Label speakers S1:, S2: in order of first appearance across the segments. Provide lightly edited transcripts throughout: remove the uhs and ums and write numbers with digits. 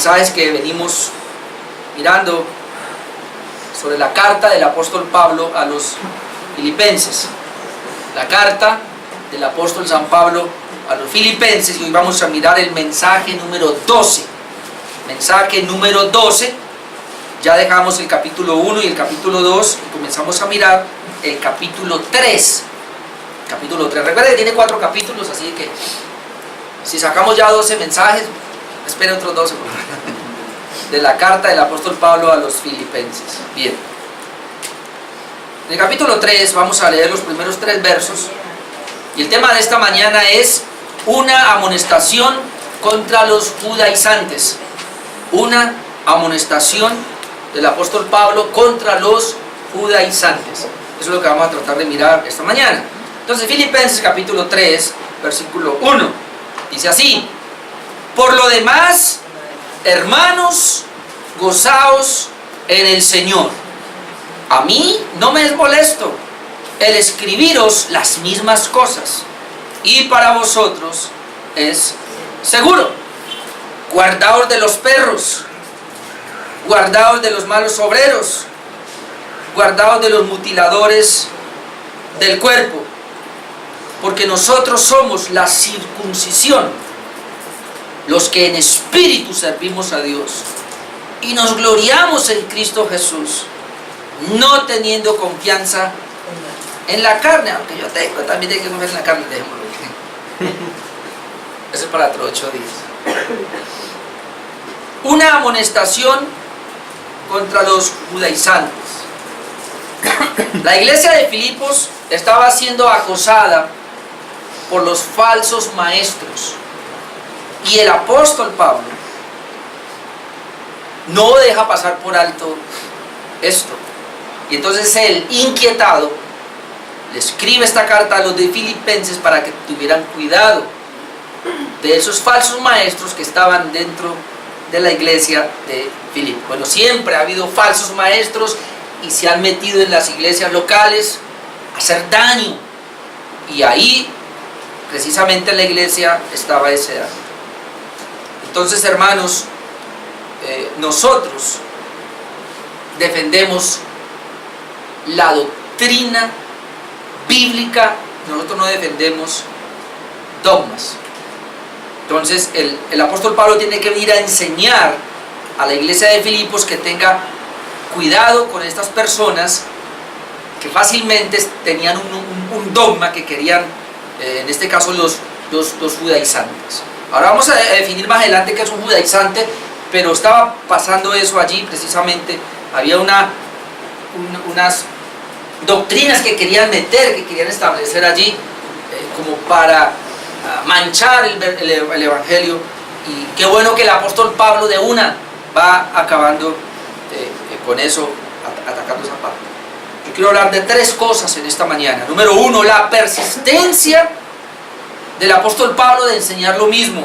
S1: mensajes que venimos mirando sobre la carta del apóstol Pablo a los filipenses. La carta del apóstol San Pablo a los filipenses, y hoy vamos a mirar el mensaje número 12. Mensaje número 12. Ya dejamos el capítulo 1 y el capítulo 2 y comenzamos a mirar el capítulo 3. Capítulo 3. Recuerden que tiene 4 capítulos, así que si sacamos ya 12 mensajes, esperen otros 12 de la carta del apóstol Pablo a los filipenses. Bien. En el capítulo 3 vamos a leer los primeros 3 versos. Y el tema de esta mañana es una amonestación contra los judaizantes. Una amonestación del apóstol Pablo contra los judaizantes. Eso es lo que vamos a tratar de mirar esta mañana. Entonces, Filipenses capítulo 3, versículo 1. Dice así: por lo demás, hermanos, gozaos en el Señor. A mí no me es molesto el escribiros las mismas cosas, y para vosotros es seguro. Guardaos de los perros, guardaos de los malos obreros, guardaos de los mutiladores del cuerpo, porque nosotros somos la circuncisión, los que en espíritu servimos a Dios, y nos gloriamos en Cristo Jesús, no teniendo confianza en la carne, aunque yo tengo, también hay que comer en la carne, dejémoslo. Eso es para otros 8 días. Una amonestación contra los judaizantes. La iglesia de Filipos estaba siendo acosada por los falsos maestros, y el apóstol Pablo no deja pasar por alto esto. Y entonces él, inquietado, le escribe esta carta a los de Filipenses para que tuvieran cuidado de esos falsos maestros que estaban dentro de la iglesia de Filipos. Bueno, siempre ha habido falsos maestros y se han metido en las iglesias locales a hacer daño, y ahí precisamente en la iglesia estaba ese daño. Entonces, hermanos, nosotros defendemos la doctrina bíblica, nosotros no defendemos dogmas. Entonces el apóstol Pablo tiene que venir a enseñar a la iglesia de Filipos que tenga cuidado con estas personas que fácilmente tenían un dogma que querían, en este caso los judaizantes. Ahora vamos a definir más adelante qué es un judaizante, pero estaba pasando eso allí precisamente. Había unas doctrinas que querían meter, que querían establecer allí, como para manchar el evangelio. Y qué bueno que el apóstol Pablo de una va acabando con eso, atacando esa parte. Yo quiero hablar de 3 cosas en esta mañana. Número 1, la persistencia del apóstol Pablo de enseñar lo mismo.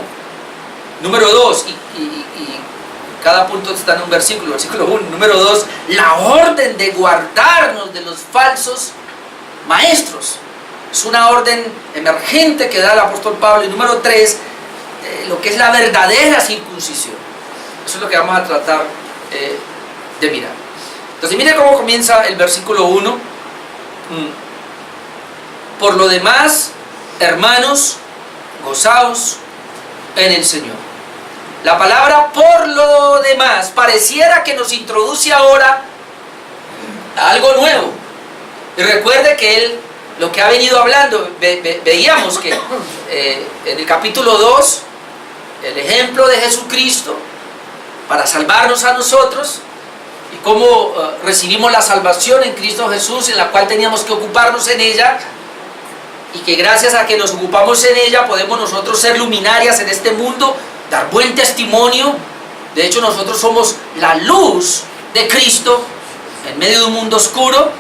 S1: Número 2, y cada punto está en un versículo. Versículo 1. Número 2, la orden de guardarnos de los falsos maestros. Es una orden emergente que da el apóstol Pablo. Y número 3, lo que es la verdadera circuncisión. Eso es lo que vamos a tratar de mirar. Entonces, mire cómo comienza el versículo 1. Por lo demás, hermanos, gozaos en el Señor. La palabra por lo demás pareciera que nos introduce ahora a algo nuevo. Y recuerde que él, lo que ha venido hablando, veíamos que en el capítulo 2, el ejemplo de Jesucristo para salvarnos a nosotros, y cómo recibimos la salvación en Cristo Jesús, en la cual teníamos que ocuparnos en ella, y que gracias a que nos ocupamos en ella podemos nosotros ser luminarias en este mundo, dar buen testimonio. De hecho, nosotros somos la luz de Cristo en medio de un mundo oscuro.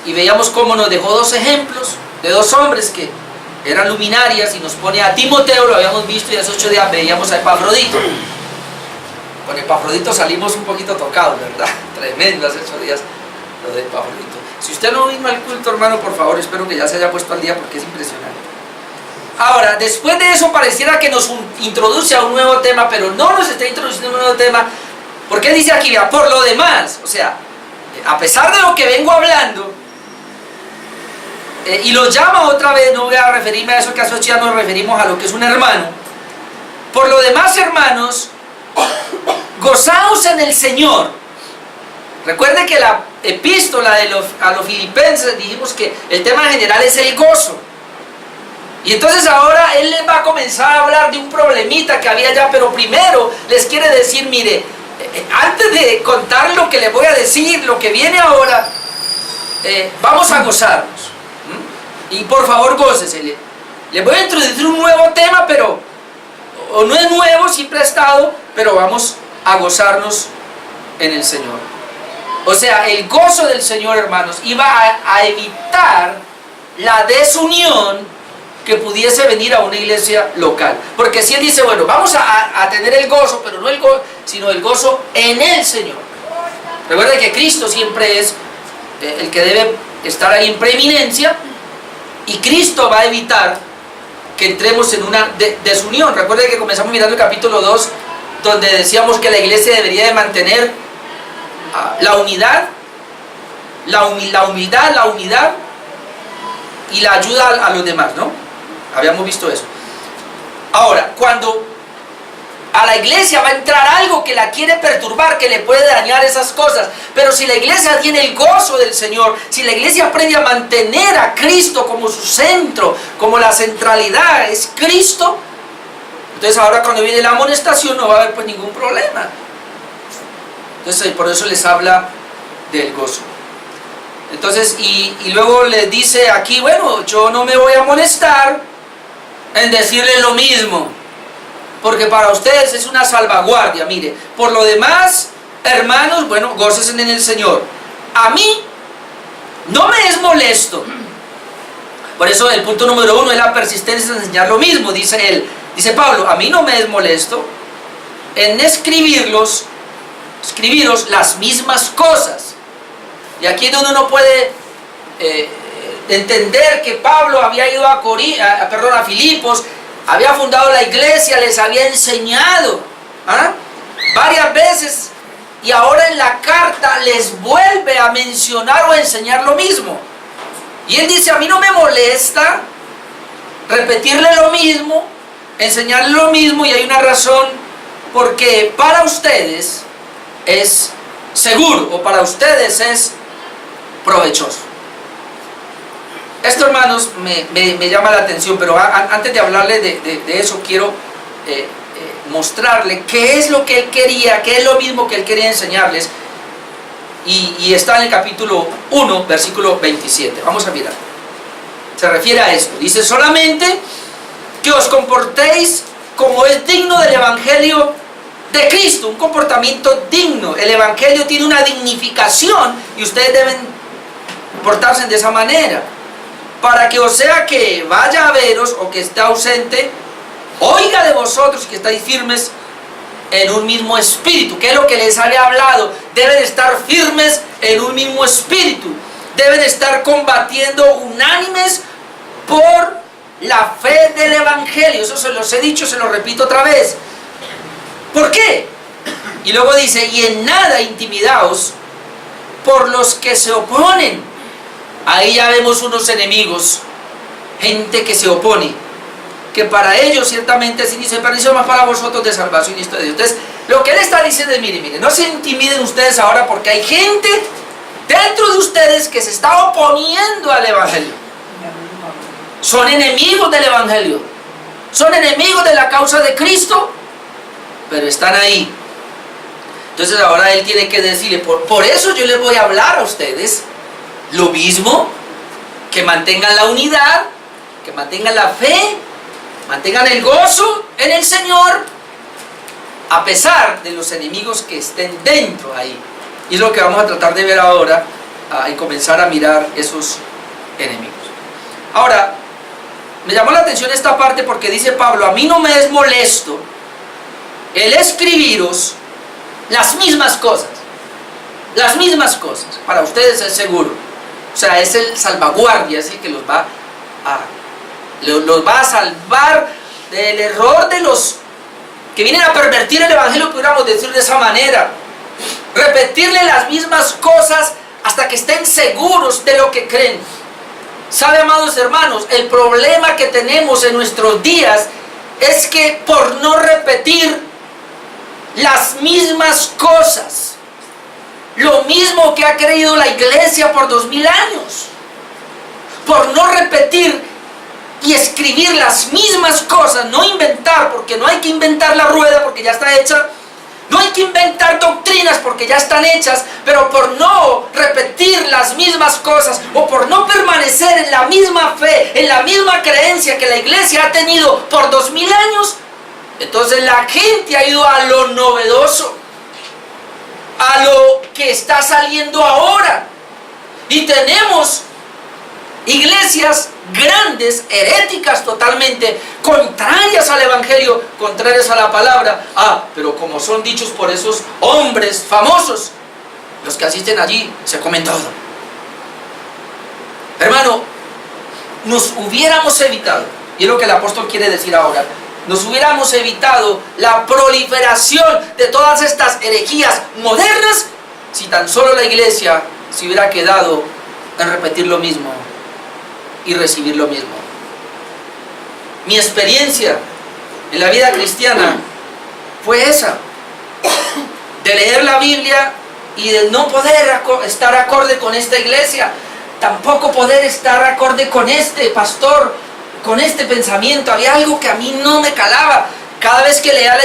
S1: Y veíamos cómo nos dejó 2 ejemplos de 2 hombres que eran luminarias, y nos pone a Timoteo, lo habíamos visto, y hace 8 días veíamos a Epafrodito. Con Epafrodito salimos un poquito tocados, ¿verdad? Tremendo, hace 8 días lo de Epafrodito. Si usted no vino al culto, hermano, por favor, espero que ya se haya puesto al día, porque es impresionante. Ahora, después de eso pareciera que nos introduce a un nuevo tema, pero no nos está introduciendo a un nuevo tema. ¿Por qué dice aquí? Vea, por lo demás, o sea, a pesar de lo que vengo hablando, y lo llama otra vez, no voy a referirme a eso, que ya nos referimos a lo que es un hermano. Por lo demás, hermanos, gozaos en el Señor. Recuerde que la epístola a los filipenses dijimos que el tema general es el gozo. Y entonces ahora él les va a comenzar a hablar de un problemita que había allá, pero primero les quiere decir, mire, antes de contar lo que les voy a decir, lo que viene ahora, vamos a gozarnos. Y por favor, gócese. Les voy a introducir un nuevo tema, pero o no es nuevo, siempre ha estado, pero vamos a gozarnos en el Señor. O sea, el gozo del Señor, hermanos, iba a evitar la desunión que pudiese venir a una iglesia local. Porque si él dice, bueno, vamos a tener el gozo, pero no el gozo, sino el gozo en el Señor. Recuerden que Cristo siempre es el que debe estar ahí en preeminencia, y Cristo va a evitar que entremos en una desunión. Recuerden que comenzamos mirando el capítulo 2, donde decíamos que la iglesia debería de mantener la unidad, la unidad y la ayuda a los demás, ¿no? Habíamos visto eso. Ahora, cuando a la iglesia va a entrar algo que la quiere perturbar, que le puede dañar esas cosas, pero si la iglesia tiene el gozo del Señor, si la iglesia aprende a mantener a Cristo como su centro, como la centralidad es Cristo, entonces ahora cuando viene la amonestación no va a haber pues ningún problema. Entonces por eso les habla del gozo. Entonces y luego les dice aquí, bueno, yo no me voy a molestar en decirles lo mismo, porque para ustedes es una salvaguardia. Mire, por lo demás, hermanos, bueno, gócesen en el Señor. A mí no me es molesto. Por eso el punto número 1 es la persistencia en enseñar lo mismo, dice él. Dice Pablo, a mí no me es molesto en escribiros las mismas cosas. Y aquí es donde uno puede entender que Pablo había ido a Filipos, había fundado la iglesia, les había enseñado varias veces, y ahora en la carta les vuelve a mencionar o a enseñar lo mismo. Y él dice, a mí no me molesta repetirle lo mismo, enseñarle lo mismo, y hay una razón, porque para ustedes es seguro, o para ustedes es provechoso. Esto, hermanos, me llama la atención, pero antes de hablarle de eso, quiero mostrarle qué es lo que él quería, qué es lo mismo que él quería enseñarles, y está en el capítulo 1, versículo 27. Vamos a mirar. Se refiere a esto. Dice, solamente que os comportéis como es digno del Evangelio de Cristo, un comportamiento digno. El Evangelio tiene una dignificación y ustedes deben portarse de esa manera, para que, o sea, que vaya a veros o que esté ausente, oiga de vosotros que estáis firmes en un mismo espíritu. ¿Qué es lo que les había hablado? Deben estar firmes en un mismo espíritu, deben estar combatiendo unánimes por la fe del Evangelio. Eso se los he dicho, se lo repito otra vez. ¿Por qué? Y luego dice, y en nada intimidaos por los que se oponen. Ahí ya vemos unos enemigos, gente que se opone, que para ellos ciertamente es inicio de perdición, más para vosotros de salvación y esto de Dios. Entonces, lo que él está diciendo es, mire, no se intimiden ustedes ahora, porque hay gente dentro de ustedes que se está oponiendo al Evangelio. Son enemigos del Evangelio, son enemigos de la causa de Cristo, pero están ahí. Entonces ahora él tiene que decirle, por eso yo les voy a hablar a ustedes lo mismo, que mantengan la unidad, que mantengan la fe, mantengan el gozo en el Señor, a pesar de los enemigos que estén dentro ahí. Y es lo que vamos a tratar de ver ahora, y comenzar a mirar esos enemigos. Ahora, me llamó la atención esta parte porque dice Pablo, a mí no me es molesto el escribiros las mismas cosas. Las mismas cosas. Para ustedes es seguro. O sea, es el salvaguardia, es el que los va Los va a salvar del error de los que vienen a pervertir el evangelio, pudiéramos decir de esa manera. Repetirle las mismas cosas hasta que estén seguros de lo que creen. ¿Sabe, amados hermanos? El problema que tenemos en nuestros días es que por no repetir las mismas cosas, lo mismo que ha creído la iglesia por 2000 años, por no repetir y escribir las mismas cosas, no inventar, porque no hay que inventar la rueda porque ya está hecha, no hay que inventar doctrinas porque ya están hechas, pero por no repetir las mismas cosas o por no permanecer en la misma fe, en la misma creencia que la iglesia ha tenido por 2000 años, entonces la gente ha ido a lo novedoso, a lo que está saliendo ahora. Y tenemos iglesias grandes, heréticas totalmente, contrarias al evangelio, contrarias a la palabra. Pero como son dichos por esos hombres famosos, los que asisten allí se comen todo. Hermano, nos hubiéramos evitado, y es lo que el apóstol quiere decir ahora, nos hubiéramos evitado la proliferación de todas estas herejías modernas si tan solo la iglesia se hubiera quedado en repetir lo mismo y recibir lo mismo. Mi experiencia en la vida cristiana fue esa, de leer la Biblia y de no poder estar acorde con esta iglesia, tampoco poder estar acorde con este pastor, con este pensamiento. Había algo que a mí no me calaba. Cada vez que leía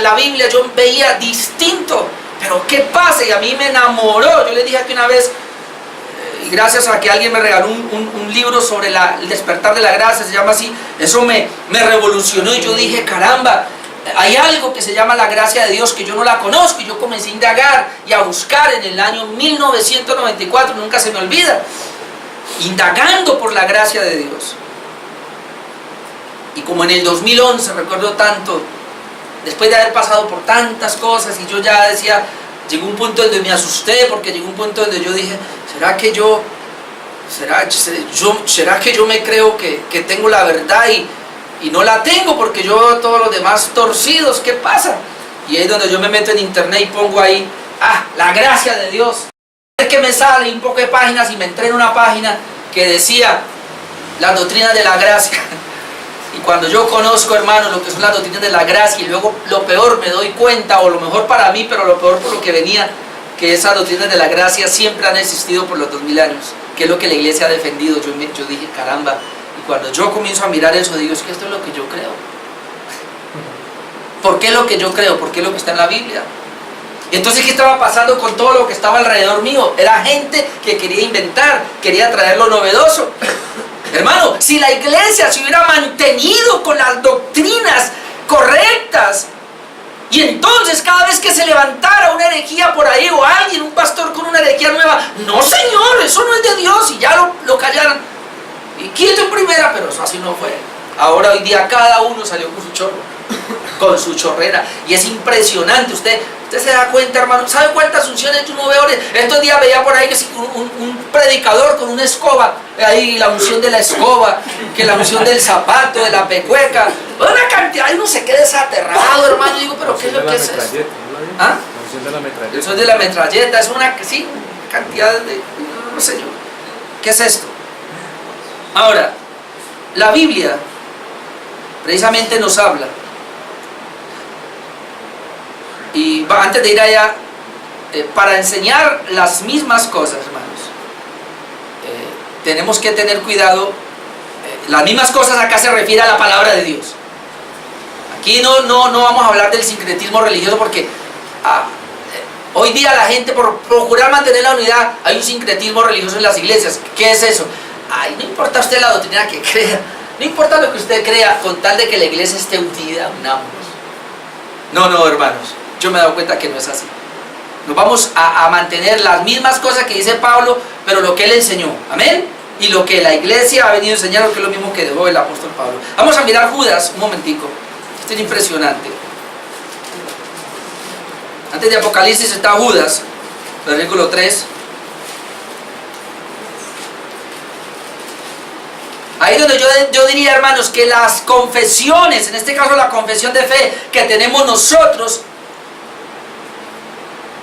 S1: la Biblia yo veía distinto. Pero ¿qué pasa? Y a mí me enamoró. Yo le dije aquí una vez, y gracias a que alguien me regaló un libro sobre el despertar de la gracia, se llama así, eso me revolucionó y yo dije, caramba, hay algo que se llama la gracia de Dios que yo no la conozco. Y yo comencé a indagar y a buscar en el año 1994, nunca se me olvida, indagando por la gracia de Dios. Y como en el 2011, recuerdo tanto, después de haber pasado por tantas cosas, y yo ya decía, llegó un punto donde me asusté, porque llegó un punto donde yo dije, ¿será que yo me creo que tengo la verdad y no la tengo, porque yo veo todos los demás torcidos? ¿Qué pasa? Y ahí es donde yo me meto en internet y pongo ahí, la gracia de Dios. Es que me sale un poco de páginas y me entré en una página que decía las doctrinas de la gracia. Y cuando yo conozco, hermano, lo que son las doctrinas de la gracia, y luego lo peor me doy cuenta, o lo mejor para mí, pero lo peor por lo que venía, que esas doctrinas de la gracia siempre han existido por los 2000 años, que es lo que la iglesia ha defendido. Yo dije, caramba, y cuando yo comienzo a mirar eso, digo, es que esto es lo que yo creo. ¿Por qué lo que yo creo? ¿Por qué lo que está en la Biblia? Y entonces, ¿qué estaba pasando con todo lo que estaba alrededor mío? Era gente que quería inventar, quería traer lo novedoso. Hermano, si la iglesia se hubiera mantenido con las doctrinas correctas, y entonces cada vez que se levantara una herejía por ahí, o alguien, un pastor con una herejía nueva, no señor, eso no es de Dios, y ya lo callaron, y quieto en primera, pero eso así no fue. Ahora hoy día cada uno salió con su chorro, con su chorrera, y es impresionante. Usted se da cuenta, hermano. ¿Sabe cuántas unciones yo no veo? Estos días veía por ahí que un predicador con una escoba, ahí la unción de la escoba, que la unción del zapato, de la pecueca, una cantidad, y uno se queda desaterrado, hermano. Yo digo, pero ¿qué es lo que es eso? ¿Ah? La unción de la metralleta. La unción de la metralleta, es una cantidad de, no sé yo. ¿Qué es esto? Ahora, la Biblia precisamente nos habla. Y antes de ir allá, para enseñar las mismas cosas, hermanos, tenemos que tener cuidado. Las mismas cosas acá se refiere a la palabra de Dios. Aquí no vamos a hablar del sincretismo religioso, porque hoy día la gente, por procurar mantener la unidad, hay un sincretismo religioso en las iglesias. ¿Qué es eso? No importa usted la doctrina que crea, no importa lo que usted crea, con tal de que la iglesia esté unida, unámonos. No, hermanos, yo me he dado cuenta que no es así. Nos vamos a mantener las mismas cosas que dice Pablo, pero lo que él enseñó, amén, y lo que la iglesia ha venido enseñando, que es lo mismo que dejó el apóstol Pablo. Vamos a mirar Judas un momentico. Esto es impresionante. Antes de Apocalipsis está Judas, versículo 3. Ahí donde yo diría, hermanos, que las confesiones, en este caso la confesión de fe que tenemos nosotros,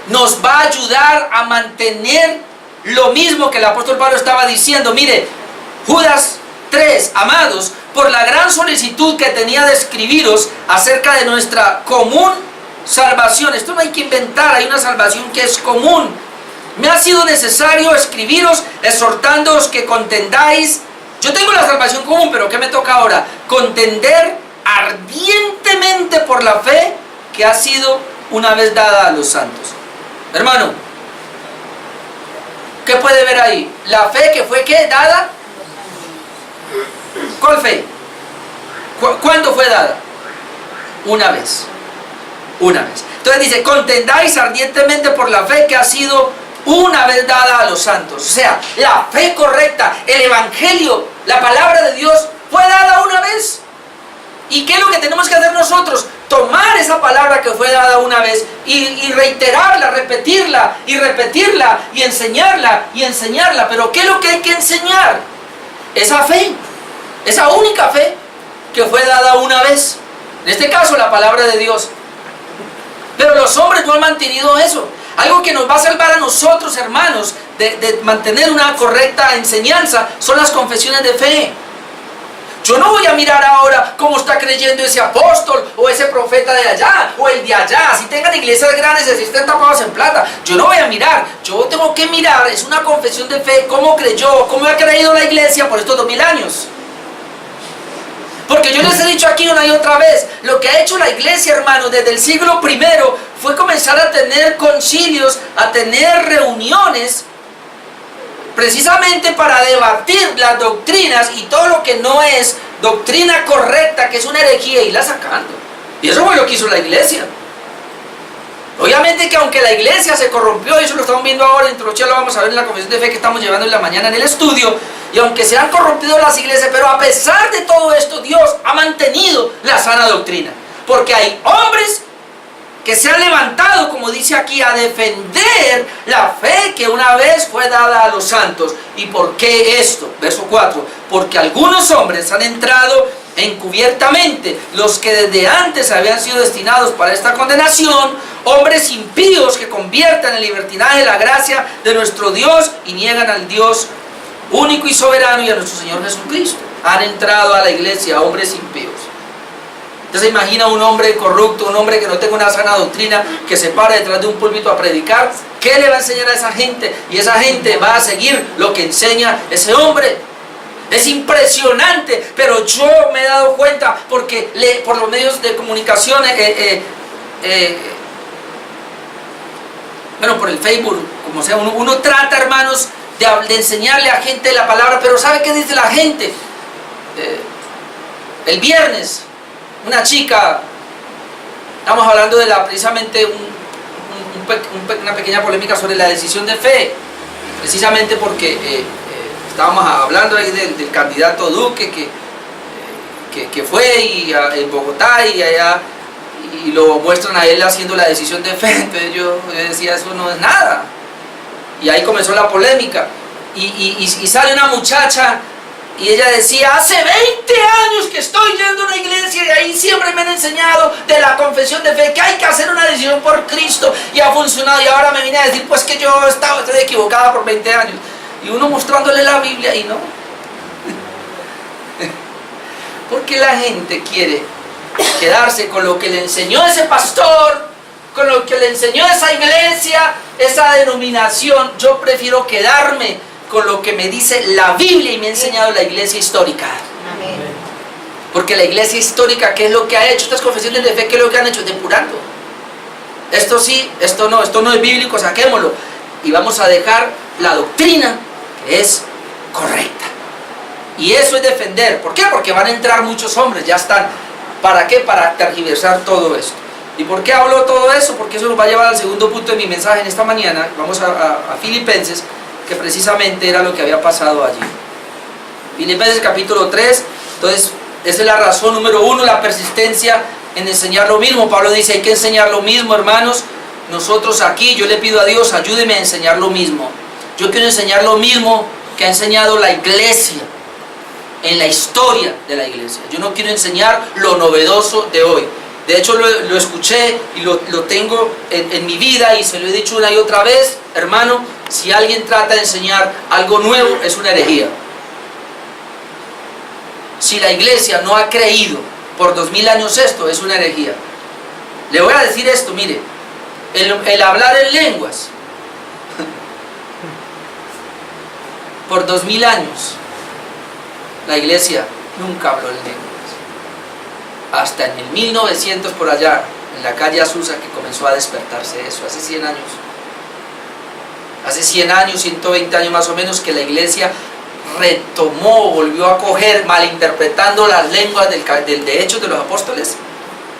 S1: nos va a ayudar a mantener lo mismo que el apóstol Pablo estaba diciendo. Mire, Judas 3, amados, por la gran solicitud que tenía de escribiros acerca de nuestra común salvación. Esto no hay que inventar, hay una salvación que es común. Me ha sido necesario escribiros exhortándoos que contendáis. Yo tengo la salvación común, pero ¿qué me toca ahora? Contender ardientemente por la fe que ha sido una vez dada a los santos. Hermano, ¿qué puede ver ahí? La fe que fue, ¿qué? ¿Dada? ¿Cuál fe? ¿Cuándo fue dada? Una vez. Una vez. Entonces dice, contendáis ardientemente por la fe que ha sido una vez dada a los santos. O sea, la fe correcta, el evangelio, la palabra de Dios fue dada una vez. ¿Y qué es lo que tenemos que hacer nosotros? Tomar esa palabra que fue dada una vez y reiterarla, repetirla y repetirla y enseñarla y enseñarla. Pero ¿qué es lo que hay que enseñar? Esa fe, esa única fe que fue dada una vez. En este caso, la palabra de Dios. Pero los hombres no han mantenido eso. Algo que nos va a salvar a nosotros, hermanos, de mantener una correcta enseñanza, son las confesiones de fe. Yo no voy a mirar ahora cómo está creyendo ese apóstol o ese profeta de allá o el de allá. Si tengan iglesias grandes, si estén tapados en plata, yo no voy a mirar. Yo tengo que mirar, es una confesión de fe, cómo creyó, cómo ha creído la iglesia por estos 2000 años. Porque yo les he dicho aquí una y otra vez, lo que ha hecho la iglesia, hermanos, desde el siglo I fue comenzar a tener concilios, a tener reuniones, precisamente para debatir las doctrinas y todo lo que no es doctrina correcta, que es una herejía, irla sacando. Y eso fue lo que hizo la iglesia. Obviamente que aunque la iglesia se corrompió, y eso lo estamos viendo ahora, en Trochea lo vamos a ver en la confesión de fe que estamos llevando en la mañana en el estudio, y aunque se han corrompido las iglesias, pero a pesar de todo esto, Dios ha mantenido la sana doctrina. Porque hay hombres que se han levantado, como dice aquí, a defender la fe que una vez fue dada a los santos. ¿Y por qué esto? Verso 4. Porque algunos hombres han entrado encubiertamente, los que desde antes habían sido destinados para esta condenación, hombres impíos que conviertan en libertinaje la gracia de nuestro Dios y niegan al Dios único y soberano y a nuestro Señor Jesucristo. Han entrado a la iglesia hombres impíos. Entonces imagina un hombre corrupto, un hombre que no tenga una sana doctrina, que se para detrás de un púlpito a predicar. ¿Qué le va a enseñar a esa gente? Y esa gente va a seguir lo que enseña ese hombre. Es impresionante, pero yo me he dado cuenta porque por los medios de comunicación, bueno, por el Facebook, como sea, uno trata, hermanos, de enseñarle a gente la palabra, pero ¿sabe qué dice la gente? El viernes, una chica, estamos hablando de precisamente una pequeña polémica sobre la decisión de fe, precisamente porque estábamos hablando ahí del candidato Duque que fue en Bogotá y allá, y lo muestran a él haciendo la decisión de fe. Entonces yo decía, eso no es nada. Y ahí comenzó la polémica. Y sale una muchacha y ella decía, hace 20 años que estoy yendo a una iglesia y ahí siempre me han enseñado de la confesión de fe, que hay que hacer una decisión por Cristo, y ha funcionado, y ahora me vine a decir pues que yo estoy equivocada por 20 años. Y uno mostrándole la Biblia y no. Porque la gente quiere quedarse con lo que le enseñó ese pastor, con lo que le enseñó esa iglesia, esa denominación. Yo prefiero quedarme con lo que me dice la Biblia y me ha enseñado la iglesia histórica. Amén. Porque la iglesia histórica, ¿qué es lo que ha hecho? Estas confesiones de fe, ¿qué es lo que han hecho? Depurando. Esto sí, esto no es bíblico, saquémoslo. Y vamos a dejar la doctrina que es correcta. Y eso es defender. ¿Por qué? Porque van a entrar muchos hombres, ya están. ¿Para qué? Para tergiversar todo esto. ¿Y por qué hablo todo eso? Porque eso nos va a llevar al segundo punto de mi mensaje en esta mañana. Vamos a Filipenses, que precisamente era lo que había pasado allí. Filipenses capítulo 3, entonces esa es la razón número 1, la persistencia en enseñar lo mismo. Pablo dice, hay que enseñar lo mismo, hermanos. Nosotros aquí, yo le pido a Dios, ayúdeme a enseñar lo mismo. Yo quiero enseñar lo mismo que ha enseñado la iglesia en la historia de la iglesia. Yo no quiero enseñar lo novedoso de hoy. De hecho lo escuché y lo tengo en mi vida y se lo he dicho una y otra vez. Hermano, si alguien trata de enseñar algo nuevo, es una herejía. Si la iglesia no ha creído por 2000 años esto, es una herejía. Le voy a decir esto, mire, el hablar en lenguas, por 2000 años, la iglesia nunca habló en lenguas. Hasta en el 1900 por allá, en la calle Azusa, que comenzó a despertarse eso, hace 100 años. Hace 100 años, 120 años más o menos, que la iglesia retomó, volvió a coger, malinterpretando las lenguas de Hechos de los Apóstoles.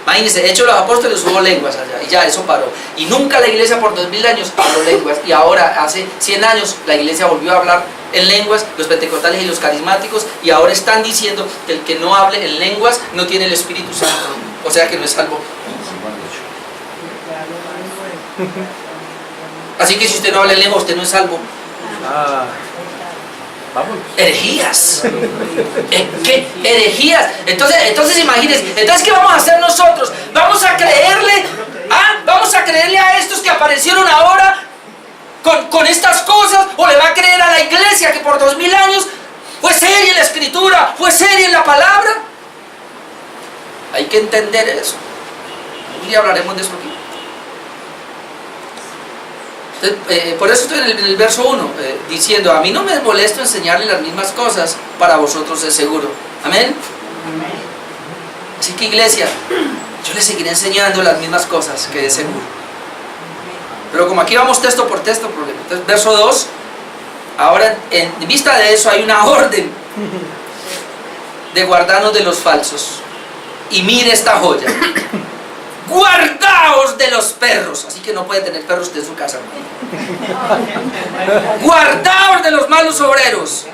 S1: Imagínense, Hechos de los Apóstoles hubo lenguas allá, y ya eso paró. Y nunca la iglesia por 2000 años habló lenguas, y ahora, hace 100 años, la iglesia volvió a hablar en lenguas, los pentecostales y los carismáticos, y ahora están diciendo que el que no hable en lenguas no tiene el Espíritu Santo, o sea que no es salvo. Así que si usted no habla en lengua, usted no es salvo.
S2: Vamos.
S1: Herejías. ¿Qué? Herejías. Entonces imagínense, entonces ¿qué vamos a hacer nosotros? ¿Vamos a creerle? ¿Vamos a creerle a estos que aparecieron ahora con estas cosas? ¿O le va a creer a la iglesia que por 2000 años fue seria en la escritura, fue seria en la palabra? Hay que entender eso. Un día hablaremos de esto aquí. Por eso estoy en el verso 1 diciendo: a mí no me molesto enseñarle las mismas cosas, para vosotros es seguro. Amén. Así que, iglesia, yo les seguiré enseñando las mismas cosas, que es seguro. Pero como aquí vamos texto por texto, entonces verso 2, ahora en vista de eso hay una orden de guardarnos de los falsos. Y mire esta joya: guardaos de los perros. Así que no puede tener perros usted en su casa, hermano. Guardaos de los malos obreros.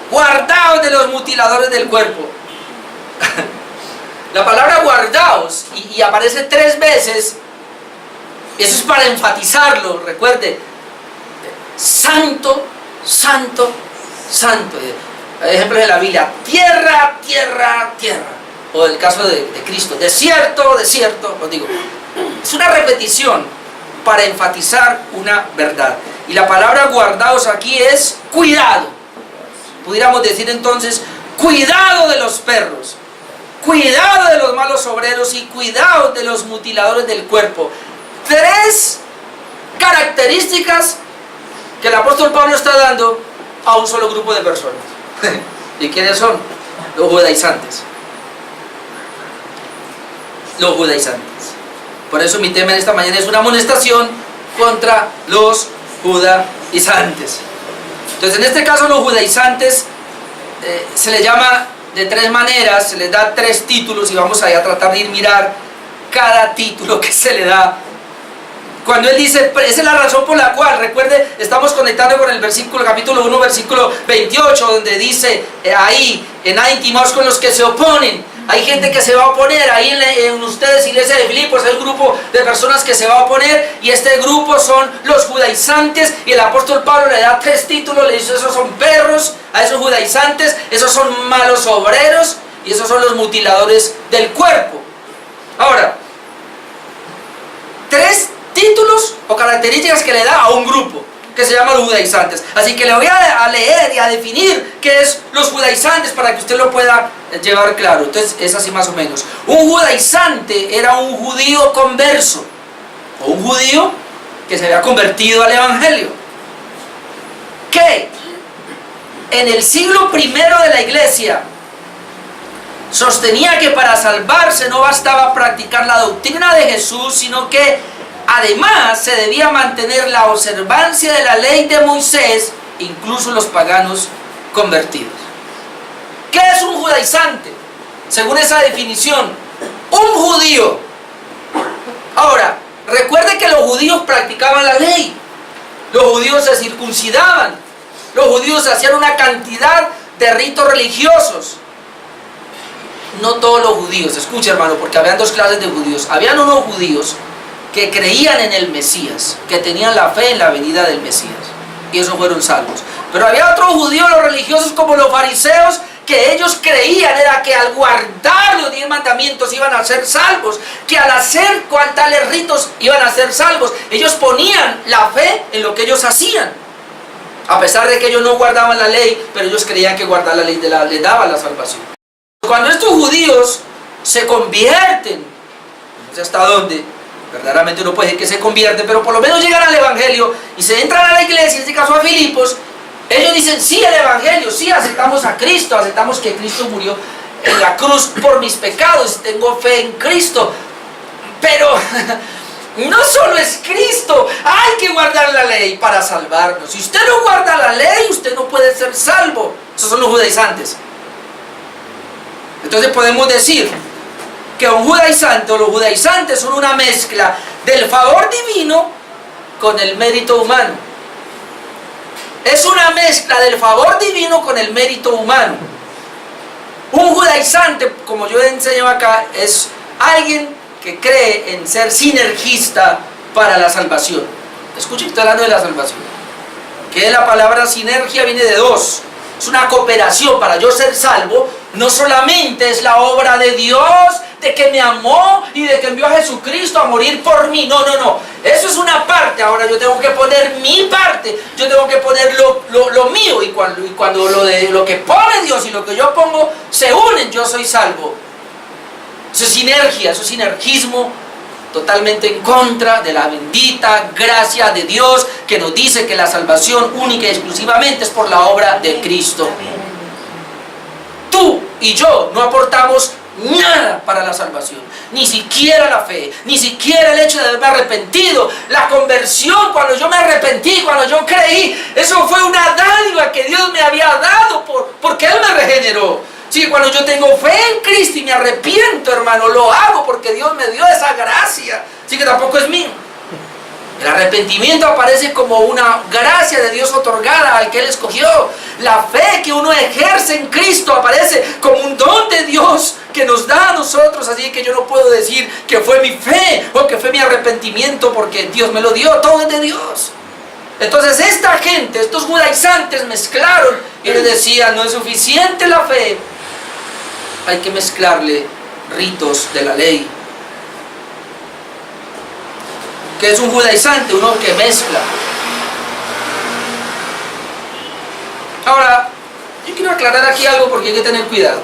S1: Guardaos de los mutiladores del cuerpo. La palabra guardaos y aparece 3 veces. Eso es para enfatizarlo. Recuerde: santo, santo, santo. Hay ejemplos de la Biblia: tierra, tierra, tierra. O el caso de Cristo: desierto, desierto. Os digo, es una repetición para enfatizar una verdad. Y la palabra guardaos aquí es cuidado. Pudiéramos decir entonces: cuidado de los perros, cuidado de los malos obreros y cuidado de los mutiladores del cuerpo. 3 características que el apóstol Pablo está dando a un solo grupo de personas. ¿Y quiénes son? Los judaizantes. Los judaizantes. Por eso mi tema en esta mañana es una amonestación contra los judaizantes. Entonces, en este caso, los judaizantes se les llama de 3 maneras, se les da 3 títulos, y vamos a tratar de ir mirar cada título que se le da. Cuando él dice, esa es la razón por la cual, recuerde, estamos conectando con el versículo, capítulo 1, versículo 28, donde dice ahí: nada intimaos con los que se oponen. Hay gente que se va a oponer. Ahí en ustedes, iglesia de Filipos, hay un grupo de personas que se va a oponer, y este grupo son los judaizantes, y el apóstol Pablo le da 3 títulos, le dice: esos son perros, a esos judaizantes, esos son malos obreros, y esos son los mutiladores del cuerpo. Ahora, 3 títulos o características que le da a un grupo que se llama los judaizantes. Así que le voy a leer y a definir qué es los judaizantes para que usted lo pueda llevar claro. Entonces es así más o menos: un judaizante era un judío converso, o un judío que se había convertido al evangelio, que en el siglo I de la iglesia sostenía que para salvarse no bastaba practicar la doctrina de Jesús, sino que además se debía mantener la observancia de la ley de Moisés, incluso los paganos convertidos. ¿Qué es un judaizante? Según esa definición, un judío. Ahora, recuerde que los judíos practicaban la ley. Los judíos se circuncidaban. Los judíos hacían una cantidad de ritos religiosos. No todos los judíos, escucha, hermano, porque habían 2 clases de judíos. Habían unos judíos que creían en el Mesías, que tenían la fe en la venida del Mesías. y esos fueron salvos. Pero había otros judíos, los religiosos como los fariseos, que ellos creían era que al guardar los 10 mandamientos iban a ser salvos, que al hacer tales ritos iban a ser salvos. Ellos ponían la fe en lo que ellos hacían, a pesar de que ellos no guardaban la ley, pero ellos creían que guardar la ley les daba la salvación. Cuando estos judíos se convierten, no sé hasta dónde, verdaderamente uno puede decir que se convierte, pero por lo menos llegan al evangelio y se entran a la iglesia, en este caso a Filipos, ellos dicen sí al evangelio, sí aceptamos a Cristo, aceptamos que Cristo murió en la cruz por mis pecados, tengo fe en Cristo, pero no solo es Cristo, hay que guardar la ley para salvarnos. Si usted no guarda la ley, usted no puede ser salvo. Esos son los judaizantes. Entonces podemos decir que un judaizante o los judaizantes son una mezcla del favor divino con el mérito humano. Es una mezcla del favor divino con el mérito humano. Un judaizante, como yo enseño acá, es alguien que cree en ser sinergista para la salvación. Escuchen, estoy hablando de la salvación. Que la palabra sinergia viene de dos. Es una cooperación para yo ser salvo. No solamente es la obra de Dios, de que me amó y de que envió a Jesucristo a morir por mí. No, no, no. Eso es una parte. Ahora yo tengo que poner mi parte. Yo tengo que poner lo mío. Y cuando lo que pone Dios y lo que yo pongo se unen, yo soy salvo. Eso es sinergia, eso es sinergismo totalmente en contra de la bendita gracia de Dios que nos dice que la salvación única y exclusivamente es por la obra de Cristo. Tú y yo no aportamos nada para la salvación, ni siquiera la fe, ni siquiera el hecho de haberme arrepentido, la conversión. Cuando yo me arrepentí, cuando yo creí, eso fue una dádiva que Dios me había dado porque Él me regeneró. Sí, cuando yo tengo fe en Cristo y me arrepiento, hermano, lo hago porque Dios me dio esa gracia. Sí, que tampoco es mío. El arrepentimiento aparece como una gracia de Dios otorgada al que Él escogió. La fe que uno ejerce en Cristo aparece como un don de Dios que nos da a nosotros. Así que yo no puedo decir que fue mi fe o que fue mi arrepentimiento porque Dios me lo dio. Todo es de Dios. Entonces esta gente, estos judaizantes mezclaron y les decían, no es suficiente la fe, hay que mezclarle ritos de la ley. ¿Qué es un judaizante? Uno que mezcla. Ahora, yo quiero aclarar aquí algo porque hay que tener cuidado.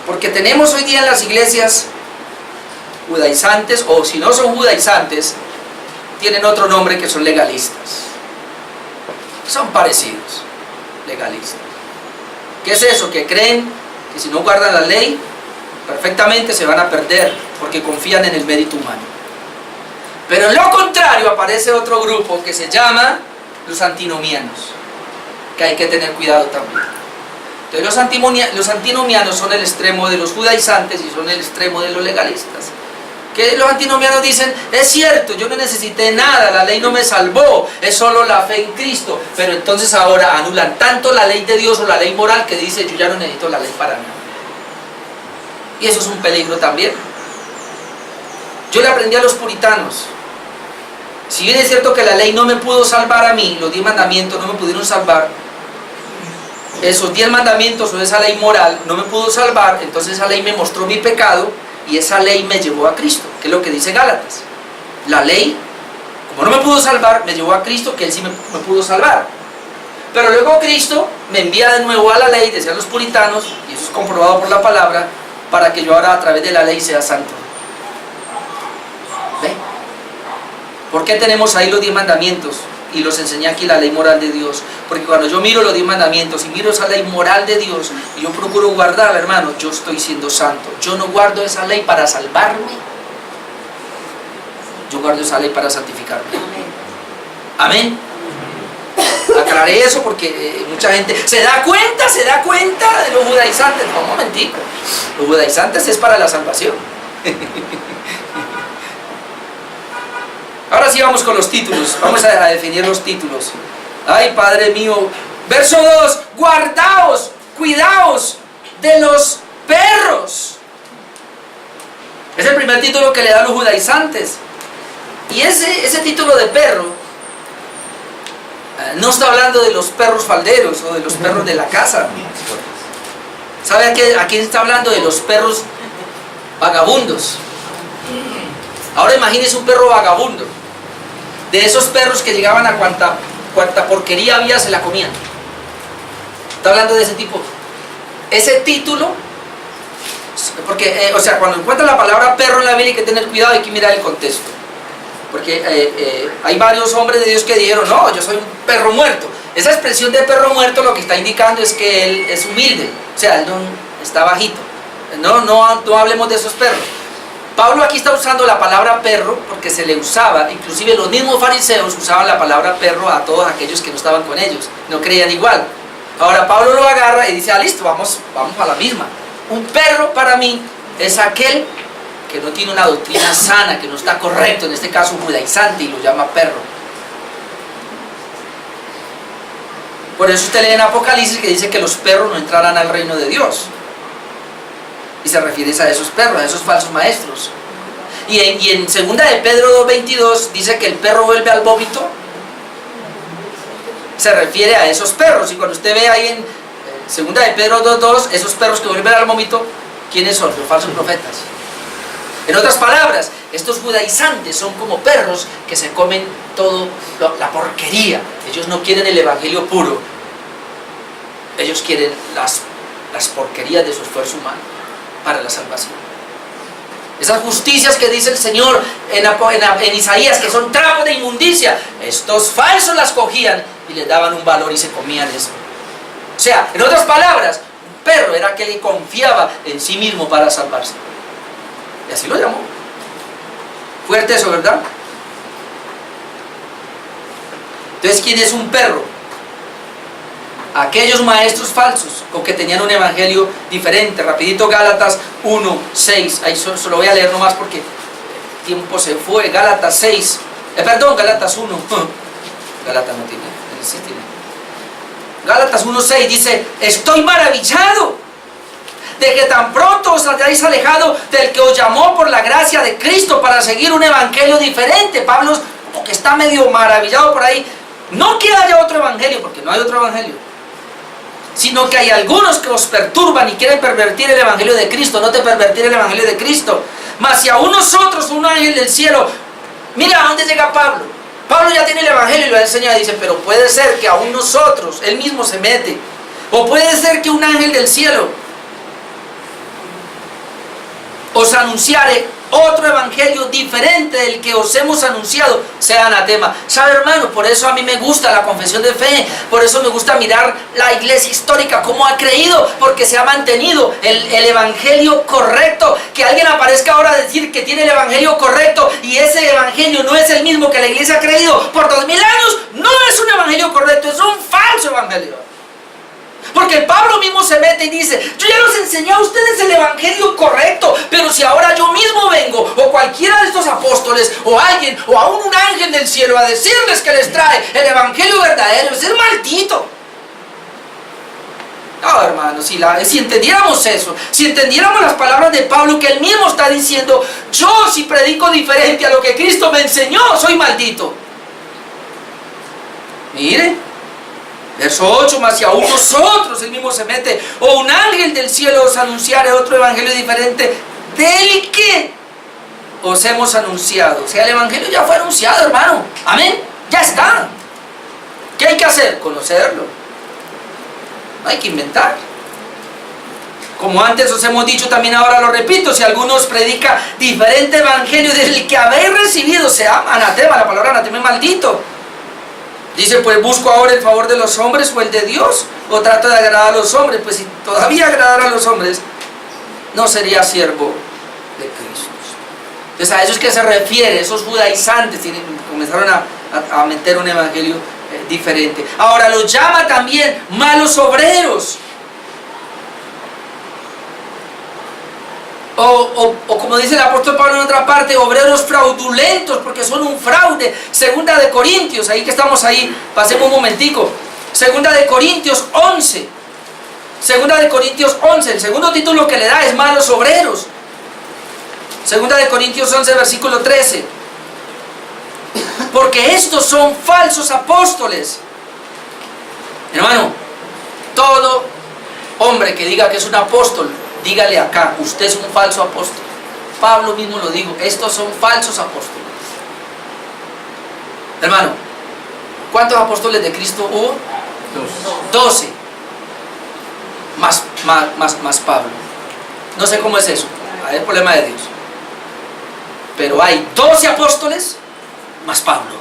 S1: Porque tenemos hoy día en las iglesias judaizantes, o si no son judaizantes, tienen otro nombre que son legalistas. Son parecidos, legalistas. ¿Qué es eso? Que creen que si no guardan la ley, perfectamente se van a perder, porque confían en el mérito humano. Pero en lo contrario aparece otro grupo que se llama los antinomianos, que hay que tener cuidado también. Entonces los antinomianos son el extremo de los judaizantes y son el extremo de los legalistas. Que los antinomianos dicen, es cierto, yo no necesité nada, la ley no me salvó, es solo la fe en Cristo, pero entonces ahora anulan tanto la ley de Dios o la ley moral que dice, yo ya no necesito la ley para nada. Y eso es un peligro también. Yo le aprendí a los puritanos, si bien es cierto que la ley no me pudo salvar a mí, los 10 mandamientos no me pudieron salvar, esos 10 mandamientos o esa ley moral no me pudo salvar, entonces esa ley me mostró mi pecado y esa ley me llevó a Cristo, que es lo que dice Gálatas. La ley, como no me pudo salvar, me llevó a Cristo, que Él sí me pudo salvar. Pero luego Cristo me envía de nuevo a la ley, decían los puritanos, y eso es comprobado por la palabra, para que yo ahora a través de la ley sea santo. ¿Ve? ¿Por qué tenemos ahí los 10 mandamientos? Y los enseñé aquí la ley moral de Dios. Porque cuando yo miro los 10 mandamientos y miro esa ley moral de Dios y yo procuro guardarla, hermano, yo estoy siendo santo. Yo no guardo esa ley para salvarme, yo guardo esa ley para santificarme. Amén. Aclaré eso porque mucha gente se da cuenta de los judaizantes. No, un momentico. Los judaizantes es para la salvación. Ahora sí vamos con los títulos. Vamos a definir los títulos. Ay, Padre mío. Verso 2. Guardaos, cuidaos de los perros. Es el primer título que le dan los judaizantes. Y ese título de perro no está hablando de los perros falderos o de los perros de la casa. ¿Sabe a quién está hablando? De los perros vagabundos. Ahora imagínese un perro vagabundo, de esos perros que llegaban a cuanta porquería había se la comían. Está hablando de ese tipo. Ese título, porque, o sea, cuando encuentra la palabra perro en la Biblia hay que tener cuidado, hay que mirar el contexto. Porque hay varios hombres de Dios que dijeron, no, yo soy un perro muerto. Esa expresión de perro muerto lo que está indicando es que él es humilde, o sea, él no está bajito. No hablemos de esos perros. Pablo aquí está usando la palabra perro porque se le usaba, inclusive los mismos fariseos usaban la palabra perro a todos aquellos que no estaban con ellos, no creían igual. Ahora Pablo lo agarra y dice, listo, vamos a la misma. Un perro para mí es aquel que no tiene una doctrina sana, que no está correcto, en este caso judaizante, y lo llama perro. Por eso usted lee en Apocalipsis que dice que los perros no entrarán al reino de Dios. Y se refiere a esos perros, a esos falsos maestros. Y en 2 de Pedro 2:22 dice que el perro vuelve al vómito. Se refiere a esos perros. Y cuando usted ve ahí en 2 de Pedro 2:2, esos perros que vuelven al vómito, ¿quiénes son? Los falsos profetas. En otras palabras, estos judaizantes son como perros que se comen todo la porquería. Ellos no quieren el evangelio puro. Ellos quieren las porquerías de su esfuerzo humano para la salvación. Esas justicias que dice el Señor en Isaías, que son trapos de inmundicia, estos falsos las cogían y les daban un valor y se comían eso. O sea, en otras palabras, un perro era aquel que confiaba en sí mismo para salvarse. Y así lo llamó. Fuerte eso, ¿verdad? Entonces, ¿quién es un perro? Aquellos maestros falsos o que tenían un evangelio diferente. Rapidito, Gálatas 1:6. Ahí solo voy a leer nomás porque el tiempo se fue. Gálatas 6. Gálatas 1. Gálatas no tiene. Sí tiene. Gálatas 1:6 dice: estoy maravillado de que tan pronto os hayáis alejado del que os llamó por la gracia de Cristo para seguir un evangelio diferente. Pablo como que está medio maravillado por ahí. No que haya otro evangelio, porque no hay otro evangelio, sino que hay algunos que os perturban y quieren pervertir el evangelio de Cristo. No te pervertir el evangelio de Cristo. Mas si aún nosotros, un ángel del cielo, mira a dónde llega Pablo. Pablo ya tiene el evangelio y lo enseña y dice, pero puede ser que aún nosotros, él mismo se mete, o puede ser que un ángel del cielo os anunciare otro evangelio diferente del que os hemos anunciado, sea anatema. ¿Sabe, hermano? Por eso a mí me gusta la confesión de fe, por eso me gusta mirar la iglesia histórica, cómo ha creído, porque se ha mantenido el evangelio correcto. Que alguien aparezca ahora a decir que tiene el evangelio correcto y ese evangelio no es el mismo que la iglesia ha creído por 2000 años, no es un evangelio correcto, es un falso evangelio. Porque Pablo mismo se mete y dice, yo ya los enseñé a ustedes el evangelio correcto, pero si ahora yo mismo vengo, o cualquiera de estos apóstoles, o alguien, o aún un ángel del cielo a decirles que les trae el evangelio verdadero, es el maldito. No, hermano, si entendiéramos eso, si entendiéramos las palabras de Pablo, que él mismo está diciendo, yo si predico diferente a lo que Cristo me enseñó, soy maldito. Mire. Verso 8, mas si aún nosotros, él mismo se mete, o un ángel del cielo os anunciare otro evangelio diferente del que os hemos anunciado. O sea, el evangelio ya fue anunciado, hermano. Amén. Ya está. ¿Qué hay que hacer? Conocerlo. No hay que inventar. Como antes os hemos dicho, también ahora lo repito, si alguno os predica diferente evangelio del que habéis recibido, sea anatema. La palabra anatema es maldito. Dice, pues busco ahora el favor de los hombres o el de Dios, o trato de agradar a los hombres. Pues si todavía agradara a los hombres, no sería siervo de Cristo. Entonces a eso es que se refiere, esos judaizantes comenzaron a meter un evangelio diferente. Ahora los llama también malos obreros. O como dice el apóstol Pablo en otra parte, obreros fraudulentos, porque son un fraude. Segunda de Corintios, ahí que estamos ahí, pasemos un momentico. Segunda de Corintios 11. Segunda de Corintios 11, el segundo título que le da es malos obreros. Segunda de Corintios 11, versículo 13. porque estos son falsos apóstoles. Hermano, todo hombre que diga que es un apóstol, dígale acá, usted es un falso apóstol. Pablo mismo lo dijo, estos son falsos apóstoles. Hermano, ¿cuántos apóstoles de Cristo hubo? 12. Más Pablo. No sé cómo es eso, es el problema de Dios. Pero hay 12 apóstoles más Pablo.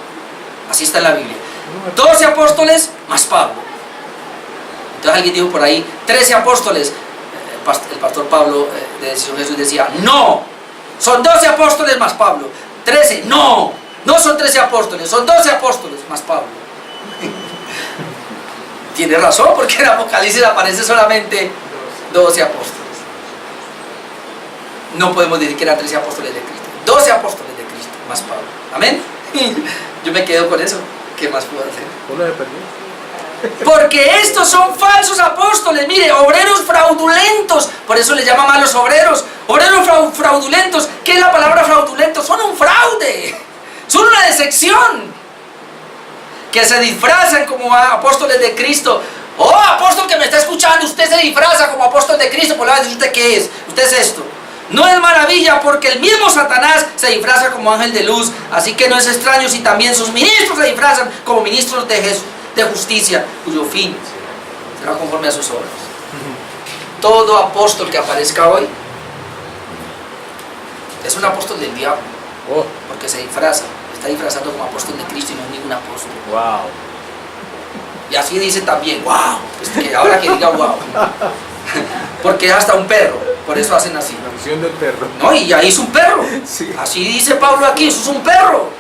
S1: Así está en la Biblia. 12 apóstoles más Pablo. Entonces alguien dijo por ahí, 13 apóstoles. El pastor Pablo de Decisión Jesús decía, no, son 12 apóstoles más Pablo. 13, no son 13 apóstoles, son 12 apóstoles más Pablo. Tiene razón, porque en Apocalipsis aparece solamente 12 apóstoles. No podemos decir que eran 13 apóstoles de Cristo, 12 apóstoles de Cristo más Pablo. Amén. Yo me quedo con eso. ¿Qué más puedo hacer? Porque estos son falsos apóstoles, mire, obreros fraudulentos. Por eso les llaman malos obreros. Obreros fraudulentos. ¿Qué es la palabra fraudulento? Son un fraude, son una decepción, que se disfrazan como apóstoles de Cristo. Oh, apóstol que me está escuchando, usted se disfraza como apóstol de Cristo, pues le va a decir usted qué es. Usted es esto. No es maravilla, porque el mismo Satanás se disfraza como ángel de luz. Así que no es extraño si también sus ministros se disfrazan como ministros de justicia, cuyo fin será conforme a sus obras. Todo apóstol que aparezca hoy es un apóstol del diablo, porque se disfraza, está disfrazando como apóstol de Cristo y no es ningún apóstol.
S2: Wow.
S1: Y así dice también, wow, pues que ahora que diga wow, porque es hasta un perro, por eso hacen así.
S2: La visión del perro.
S1: No, y ahí es un perro.
S2: Sí.
S1: Así dice Pablo aquí, eso es un perro.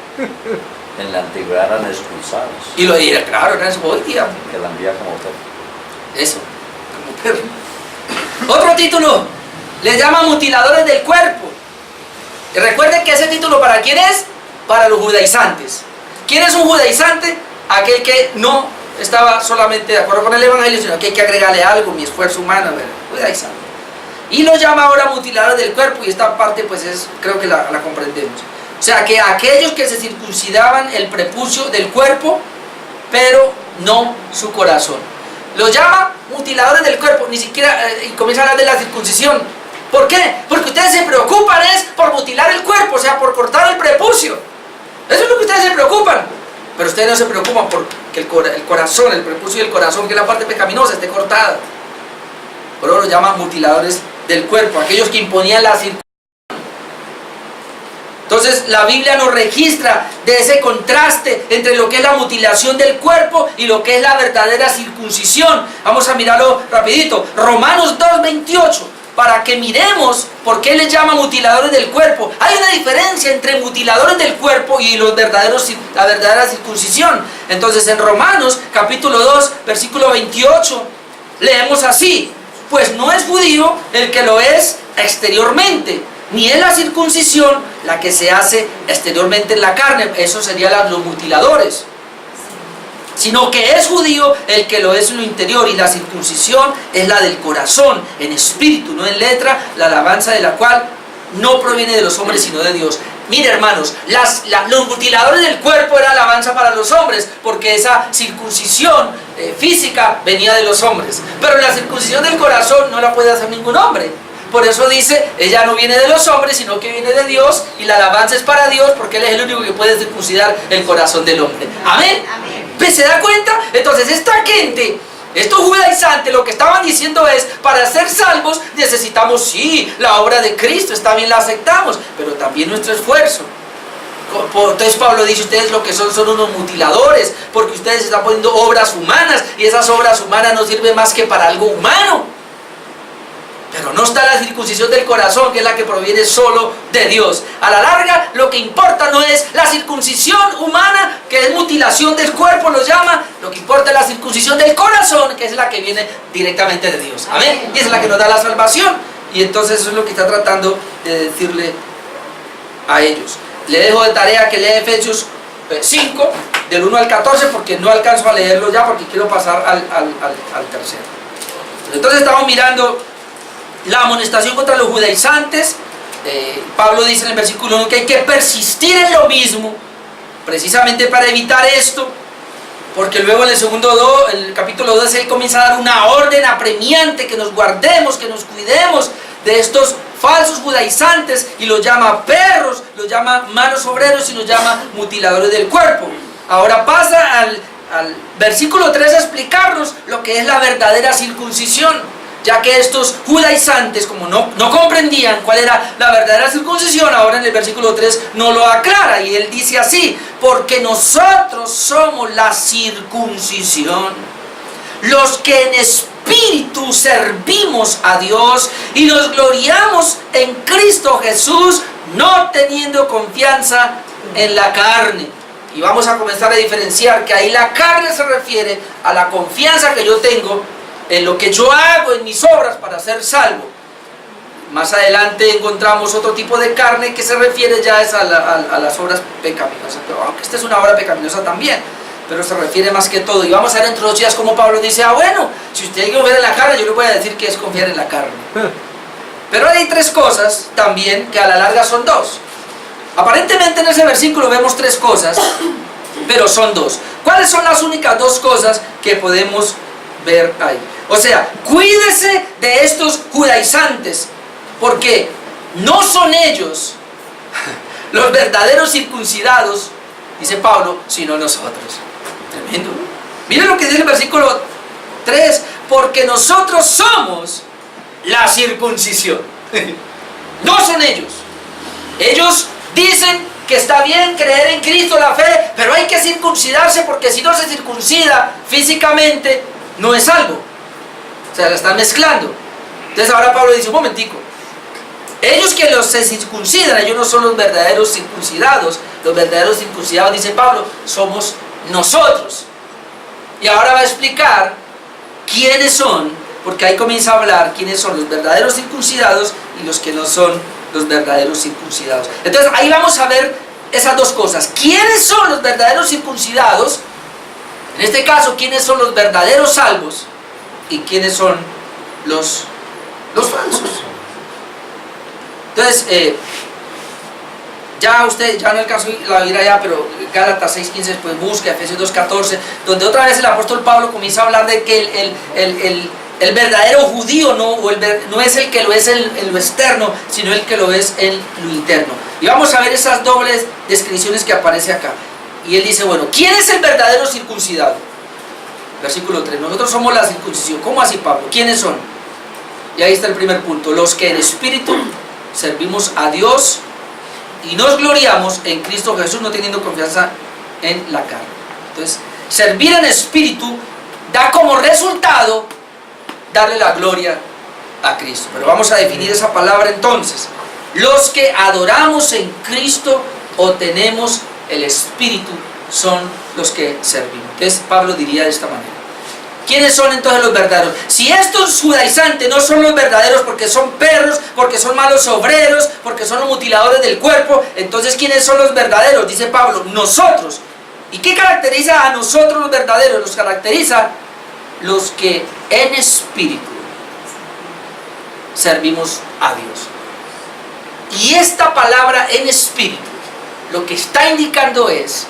S3: En la antigüedad eran expulsados.
S1: Y lo dirá, claro, era eso hoy día.
S3: Que la envía como perro.
S1: Eso, como perro. Otro título, le llama mutiladores del cuerpo. Y recuerden que ese título, ¿para quién es? Para los judaizantes. ¿Quién es un judaizante? Aquel que no estaba solamente de acuerdo con el evangelio, sino que hay que agregarle algo, mi esfuerzo humano, judaizante. Y lo llama ahora mutiladores del cuerpo, y esta parte pues creo que la comprendemos. O sea, que aquellos que se circuncidaban el prepucio del cuerpo, pero no su corazón. Lo llama mutiladores del cuerpo, ni siquiera, y comienza a hablar de la circuncisión. ¿Por qué? Porque ustedes se preocupan es por mutilar el cuerpo, o sea, por cortar el prepucio. Eso es lo que ustedes se preocupan. Pero ustedes no se preocupan por que el corazón, el prepucio del corazón, que es la parte pecaminosa, esté cortada. Por eso lo llaman mutiladores del cuerpo, aquellos que imponían la circuncisión. Entonces la Biblia nos registra de ese contraste entre lo que es la mutilación del cuerpo y lo que es la verdadera circuncisión. Vamos a mirarlo rapidito. Romanos 2:28, para que miremos por qué les llama mutiladores del cuerpo. Hay una diferencia entre mutiladores del cuerpo y la verdadera circuncisión. Entonces en Romanos capítulo 2, versículo 28, leemos así: pues no es judío el que lo es exteriormente, ni es la circuncisión la que se hace exteriormente en la carne, eso serían los mutiladores, sino que es judío el que lo es en lo interior, y la circuncisión es la del corazón, en espíritu, no en letra, la alabanza de la cual no proviene de los hombres sino de Dios. Mire, hermanos, los mutiladores del cuerpo era alabanza para los hombres, porque esa circuncisión física venía de los hombres, pero la circuncisión del corazón no la puede hacer ningún hombre. Por eso dice, ella no viene de los hombres, sino que viene de Dios, y la alabanza es para Dios, porque Él es el único que puede circuncidar el corazón del hombre. Amén. Amén. ¿Se da cuenta? Entonces esta gente, estos judaizantes, lo que estaban diciendo es, para ser salvos necesitamos, sí, la obra de Cristo, está bien, la aceptamos, pero también nuestro esfuerzo. Entonces Pablo dice, ustedes lo que son unos mutiladores, porque ustedes están poniendo obras humanas, y esas obras humanas no sirven más que para algo humano. Pero no está la circuncisión del corazón, que es la que proviene solo de Dios. A la larga, lo que importa no es la circuncisión humana, que es mutilación del cuerpo, lo llama. Lo que importa es la circuncisión del corazón, que es la que viene directamente de Dios. Amén. Y es la que nos da la salvación. Y entonces eso es lo que está tratando de decirle a ellos. Le dejo de tarea que lea Efesios 5, del 1 al 14, porque no alcanzo a leerlo ya, porque quiero pasar al tercero. Entonces estamos mirando la amonestación contra los judaizantes. Pablo dice en el versículo 1 que hay que persistir en lo mismo, precisamente para evitar esto, porque luego en el capítulo 2, él comienza a dar una orden apremiante que nos guardemos, que nos cuidemos de estos falsos judaizantes, y los llama perros, los llama malos obreros y los llama mutiladores del cuerpo. Ahora pasa al versículo 3 a explicarnos lo que es la verdadera circuncisión, ya que estos judaizantes, como no comprendían cuál era la verdadera circuncisión, ahora en el versículo 3 no lo aclara, y él dice así: porque nosotros somos la circuncisión, los que en espíritu servimos a Dios y nos gloriamos en Cristo Jesús, no teniendo confianza en la carne. Y vamos a comenzar a diferenciar que ahí la carne se refiere a la confianza que yo tengo en lo que yo hago, en mis obras para ser salvo. Más adelante encontramos otro tipo de carne que se refiere ya a las obras pecaminosas, pero aunque esta es una obra pecaminosa también, pero se refiere más que todo. Y vamos a ver entre 2 días como Pablo dice: bueno, si usted hay que confiar en la carne, yo le voy a decir que es confiar en la carne. Pero hay 3 cosas también que a la larga son 2. Aparentemente en ese versículo vemos 3 cosas, pero son 2. ¿Cuáles son las únicas 2 cosas que podemos ver ahí? O sea, cuídese de estos judaizantes, porque no son ellos los verdaderos circuncidados, dice Pablo, sino nosotros. Tremendo. Miren lo que dice el versículo 3: porque nosotros somos la circuncisión. No son ellos. Ellos dicen que está bien creer en Cristo, la fe, pero hay que circuncidarse, porque si no se circuncida físicamente, no es algo. O sea, la están mezclando. Entonces ahora Pablo dice: un momentico, ellos que se circuncidan, ellos no son los verdaderos circuncidados. Los verdaderos circuncidados, dice Pablo, somos nosotros. Y ahora va a explicar quiénes son, porque ahí comienza a hablar quiénes son los verdaderos circuncidados y los que no son los verdaderos circuncidados. Entonces ahí vamos a ver esas 2 cosas: quiénes son los verdaderos circuncidados, en este caso quiénes son los verdaderos salvos, y quiénes son los falsos. Entonces ya usted, ya no alcanzó a ir allá, pero Gálatas 6:15, después busca Efesios 2:14, donde otra vez el apóstol Pablo comienza a hablar de que el verdadero judío no es el que lo es en lo externo, sino el que lo es en lo interno. Y vamos a ver esas dobles descripciones que aparece acá. Y él dice: bueno, ¿quién es el verdadero circuncidado? Versículo 3: nosotros somos la circuncisión. ¿Cómo así, Pablo? ¿Quiénes son? Y ahí está el primer punto: los que en espíritu servimos a Dios y nos gloriamos en Cristo Jesús, no teniendo confianza en la carne. Entonces, servir en espíritu da como resultado darle la gloria a Cristo. Pero vamos a definir esa palabra entonces: los que adoramos en Cristo o tenemos el espíritu son los que servimos. Entonces Pablo diría de esta manera: ¿quiénes son entonces los verdaderos? Si estos judaizantes no son los verdaderos porque son perros, porque son malos obreros, porque son los mutiladores del cuerpo, entonces ¿quiénes son los verdaderos? Dice Pablo: nosotros. ¿Y qué caracteriza a nosotros los verdaderos? Nos caracteriza los que en espíritu servimos a Dios. Y esta palabra en espíritu lo que está indicando es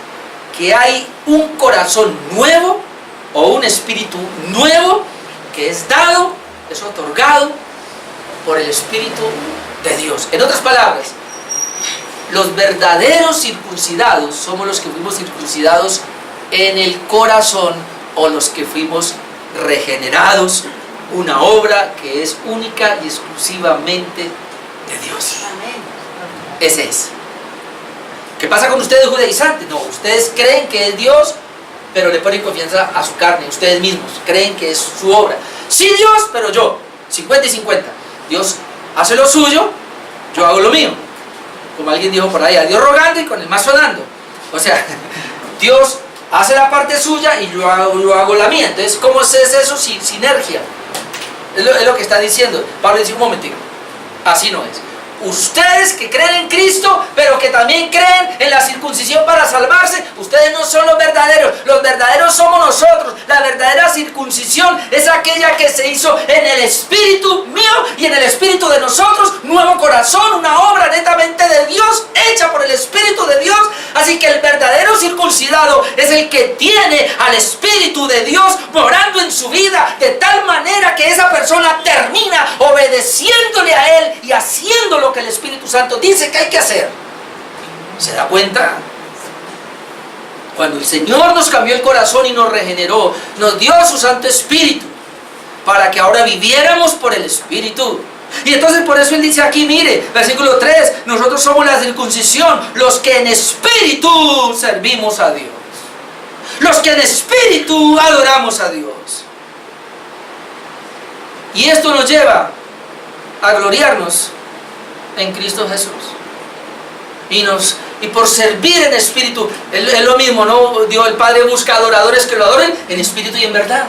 S1: que hay un corazón nuevo o un espíritu nuevo que es dado, es otorgado por el Espíritu de Dios. En otras palabras, los verdaderos circuncidados somos los que fuimos circuncidados en el corazón, o los que fuimos regenerados, una obra que es única y exclusivamente de Dios. Ese es. ¿Qué pasa con ustedes judaizantes? No, ustedes creen que es Dios, pero le ponen confianza a su carne. Ustedes mismos creen que es su obra. Sí, Dios, pero yo, 50 y 50. Dios hace lo suyo, yo hago lo mío. Como alguien dijo por ahí: a Dios rogando y con el mazo dando. O sea, Dios hace la parte suya y yo hago la mía. Entonces, ¿cómo es eso? Sinergia. Es lo que está diciendo. Pablo dice: un momentito, así no es. Ustedes que creen en Cristo, pero que también creen en la circuncisión para salvarse, ustedes no son los verdaderos. Los verdaderos somos nosotros. La verdadera circuncisión es aquella que se hizo en el espíritu mío y en el espíritu de nosotros. Nuevo corazón, una obra netamente de Dios, hecha por el Espíritu de Dios. Así Así que el verdadero circuncidado es el que tiene al Espíritu de Dios morando en su vida, de tal manera que esa persona termina obedeciéndole a Él y haciendo lo que el Espíritu Santo dice que hay que hacer. ¿Se da cuenta? Cuando el Señor nos cambió el corazón y nos regeneró, nos dio su Santo Espíritu para que ahora viviéramos por el Espíritu. Y entonces por eso Él dice aquí, mire, versículo 3, nosotros somos la circuncisión, los que en espíritu servimos a Dios. Los que en espíritu adoramos a Dios. Y esto nos lleva a gloriarnos en Cristo Jesús. Y por servir en espíritu, es lo mismo, ¿no? Dios el Padre busca adoradores que lo adoren en espíritu y en verdad.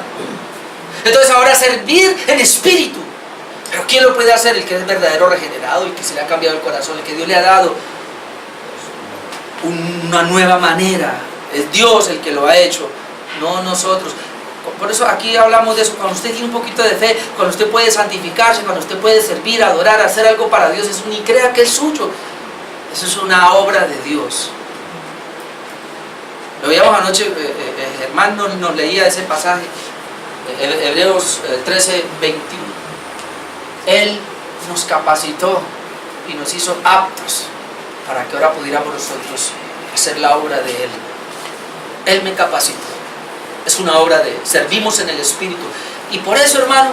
S1: Entonces ahora servir en espíritu. Pero ¿quién lo puede hacer? El que es verdadero regenerado, el que se le ha cambiado el corazón, el que Dios le ha dado una nueva manera. Es Dios el que lo ha hecho, no nosotros. Por eso aquí hablamos de eso. Cuando usted tiene un poquito de fe, cuando usted puede santificarse, cuando usted puede servir, adorar, hacer algo para Dios, eso ni crea que es suyo. Eso es una obra de Dios. Lo veíamos anoche, Germán nos leía ese pasaje, Hebreos 13, 21. Él nos capacitó y nos hizo aptos para que ahora pudiéramos nosotros hacer la obra de Él. Él me capacitó. Es una obra de Él. Servimos en el Espíritu. Y por eso, hermano,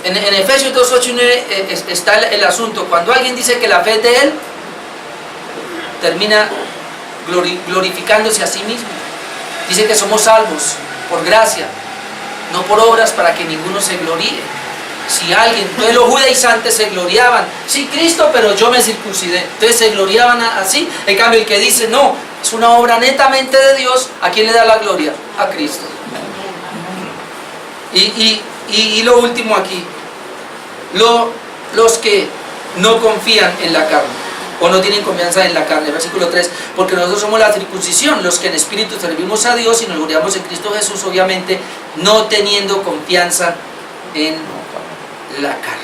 S1: en Efesios 2, 8 y 9 está el asunto. Cuando alguien dice que la fe es de Él, termina glorificándose a sí mismo. Dice que somos salvos por gracia, no por obras, para que ninguno se gloríe. Si alguien, entonces los judaizantes se gloriaban, sí, Cristo, pero yo me circuncidé. Entonces se gloriaban así. En cambio, el que dice, no, es una obra netamente de Dios, ¿a quién le da la gloria? A Cristo. Y lo último aquí, los que no confían en la carne, o no tienen confianza en la carne. Versículo 3, porque nosotros somos la circuncisión, los que en espíritu servimos a Dios y nos gloriamos en Cristo Jesús, obviamente no teniendo confianza en la carne.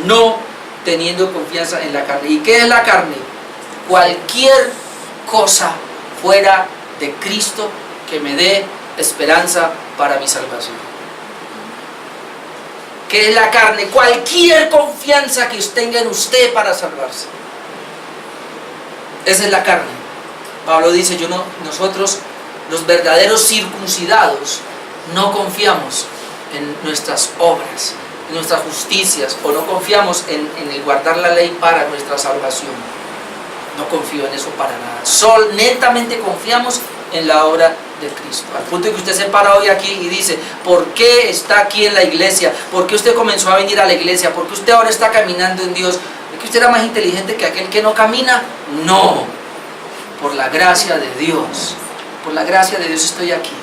S1: No teniendo confianza en la carne. ¿Y qué es la carne? Cualquier cosa fuera de Cristo que me dé esperanza para mi salvación. ¿Qué es la carne? Cualquier confianza que tenga en usted para salvarse. Esa es la carne. Pablo dice, nosotros, los verdaderos circuncidados, no confiamos en nuestras obras, en nuestras justicias, o no confiamos en el guardar la ley para nuestra salvación. No confío en eso para nada. Netamente confiamos en la obra de Cristo. Al punto de que usted se para hoy aquí y dice, ¿por qué está aquí en la iglesia? ¿Por qué usted comenzó a venir a la iglesia? ¿Por qué usted ahora está caminando en Dios? ¿Es que usted era más inteligente que aquel que no camina? No. Por la gracia de Dios. Por la gracia de Dios estoy aquí.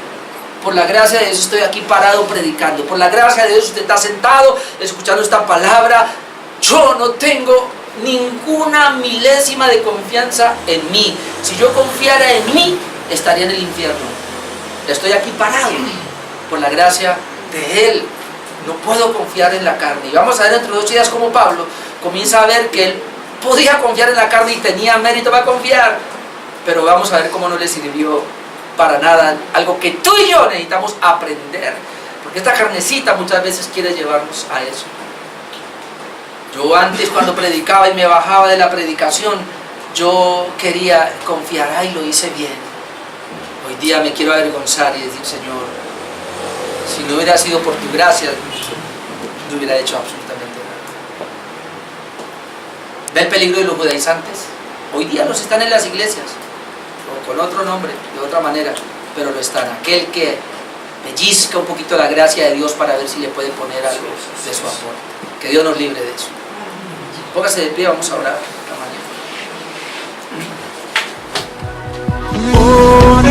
S1: Por la gracia de Dios estoy aquí parado predicando. Por la gracia de Dios usted está sentado escuchando esta palabra. Yo no tengo ninguna milésima de confianza en mí. Si yo confiara en mí, estaría en el infierno. Estoy aquí parado por la gracia de Él. No puedo confiar en la carne. Y vamos a ver dentro de 8 días cómo Pablo comienza a ver que él podía confiar en la carne y tenía mérito para confiar, pero vamos a ver cómo no le sirvió para nada. Algo que tú y yo necesitamos aprender, porque esta carnecita muchas veces quiere llevarnos a eso. Yo antes, cuando predicaba y me bajaba de la predicación, yo quería confiar, ay, lo hice bien. Hoy día me quiero avergonzar y decir, Señor, si no hubiera sido por tu gracia, no hubiera hecho absolutamente nada. ¿Ve el peligro de los judaizantes? Hoy día los están en las iglesias, o con otro nombre, de otra manera, pero lo están. Aquel que pellizca un poquito la gracia de Dios para ver si le puede poner algo de su amor. Que Dios nos libre de eso. Póngase de pie, vamos a orar esta mañana.